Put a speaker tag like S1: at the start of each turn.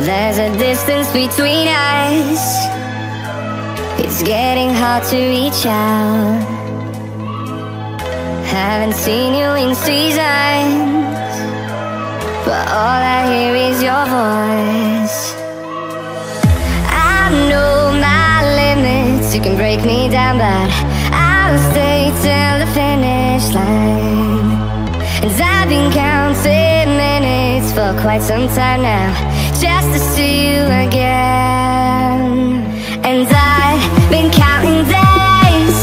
S1: There's a distance between us. It's getting hard to reach out. Haven't seen you in seasons, but all I hear is your voice. I know my limits, you can break me down, but I'll stay till the finish line. And I've been counting minutes for quite some time now, just to see you again. And I've been counting days